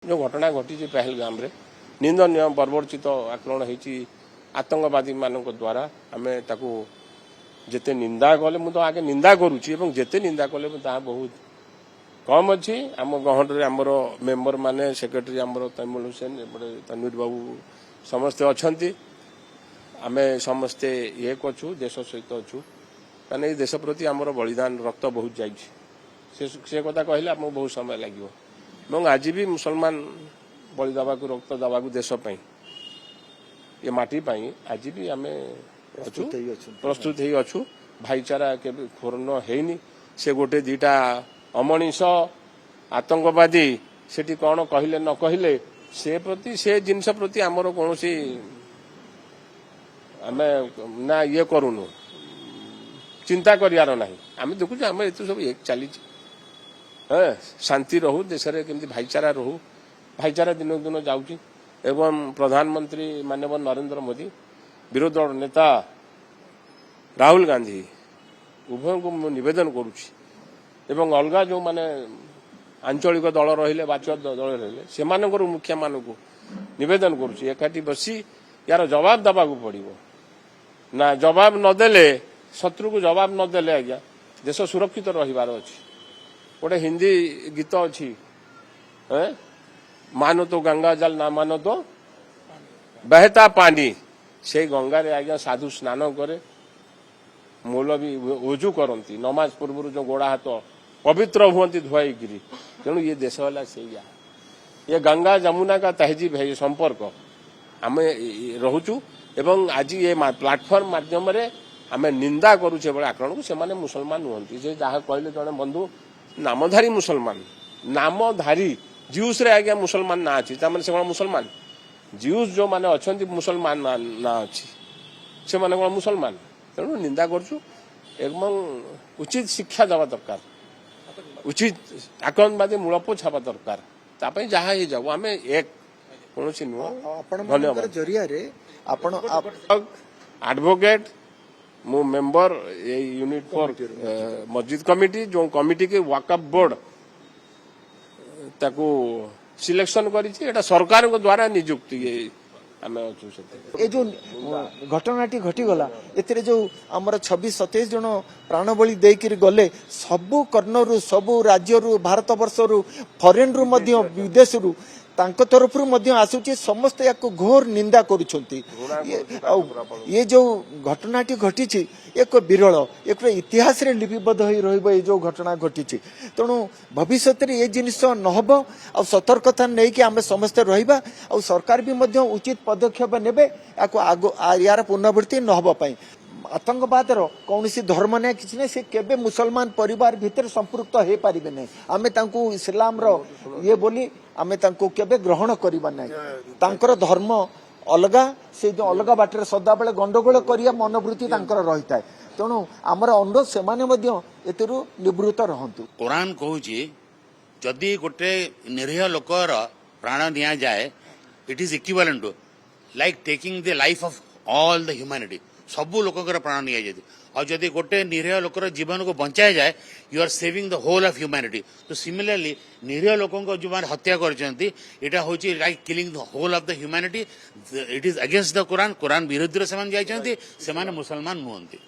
जो घटना घटी पहलगाम रे निंदनीय बर्बरचित आक्रमण होती आतंकवादी मान द्वारा आम ताकू जिते निंदा कले मुझे आगे निंदा करुच्ची जिते निंदा कले बहुत कम अच्छी आम गहन आमर मेम्बर माने सेक्रेटरी आमर तैमुल हुसैन तनवीर बाबू समस्ते अच्छा आम समस्ते ये कछु देश सहित अच्छु कहने देश प्रति आमर बलिदान रक्त बहुत से कथा कहले आमको बहुत समय लगे आज भी मुसलमान बलि दवा रक्त दवा देश ये माटी आज भी आम प्रस्तुत ही अच्छु भाईचारा के पूर्ण हैनी से गोटे दीटा अमनीष आतंकवादी सेठी कौन कहले न कहले से प्रति से जिनस प्रति आमर कौन आम ना ये करूनु चिंता करार ना आम देखु आम ये सब एक चली शांति रहू देश में केमती भाईचारा रहू भाईचारा दिन दिन जाऊँगी एवं प्रधानमंत्री माननीय नरेंद्र मोदी विरोधी दल नेता राहुल गांधी उभय को निवेदन करुच्ची एवं अलग जो माने आंचलिक दल रहिले बाच्य दल रहिले से मुखिया मानक निवेदन करुच्ची एकाठी बसी यार जवाब दबाक पड़ो ना जवाब नदेले शत्रु को जवाब नदेले आज्ञा देश सुरक्षित रहिबार अछि गोटे हिंदी गीत अच्छी मानो तो गंगा जल ना मानो तो बहता पानी से गंगा रे आज्ञा साधु स्नान करे मौलवी ओजू करती नमाज पूर्व जो गोड़ा हाथ पवित्र हुए धुआईगिरी तेणु ये देश वाला से ये गंगा जमुना का तहजीब है ये संपर्क आम रोचु एवं आज ये प्लाटफर्म माध्यम आम निंदा करुचे बड़े आक्रमण को से मुसलमान नुहति से जहाँ कहले जड़े बंधु नामधारी मुसलमान नामधारी जियूस रे आज्ञा मुसलमान ना अच्छी से मुसलमान जियूस जो माने अच्छा मुसलमान ना अच्छी से मुसलमान तेणु निंदा करुचु एवं उचित शिक्षा देवा दरकार उचित आक्रमणवादी मूलपोछ हवा दरकार तापई जहाँ ही जाऊ आम एक कौन नुह धन्यवाद जरिया एडवोकेट मु मेंबर ये यूनिट फॉर मस्जिद कमिटी जो कमिटी के वक्फ बोर्ड ताकू सिलेक्शन करी सरकार द्वारा नियुक्ति ये जो घटनाटी घटीगला एथिरे जो आमर 26-27 जन प्राण बलि देकर गले सबु कर्णरु सबु राज्यरु भारत वर्षरु फॉरेन रु मध्य विदेश रु तांको तरफ आसूची समस्त या घोर निंदा करुछंती ये जो घटनाटी घटी एक विरल एक इतिहास रे लिपिबद्ध होई रहइबो ये जो घटना घटी तेणु भविष्य में ये जिनिस नहब आ सतर्कता नहीं कि आम समस्ते रहिबा आ सरकार भी मध्य उचित पदक्षेप नेबे यार पुनरावृत्ति नहब पाई आतंकवाद कौन धर्म ना कि से केबे मुसलमान परिवार भितर संपृक्त हो पारे ना आम इस्लाम ये बोली आम केबे ग्रहण करवा ना धर्म अलगा से जो अलग बाटर सदा बेले गंडगोल करिया मनोवृत्ति रही था तेणु आमर अनुरोध से निवृत्त रहतु कुरान कहूँ जदि गोटे निरीह लोकर प्राण दि जाए it is equivalent to like taking the life of all the humanity सबू लोकर प्राण नि जाए और जदि गोटे निरीह लोकर जीवन को बचाया जाए you are saving the whole of humanity तो सिमिलरली निरीह लोकों जो हत्या करछंती एटा होची like killing the whole of the humanity it is against the Quran कुरान विरुद्ध से मुसलमान नुहंती।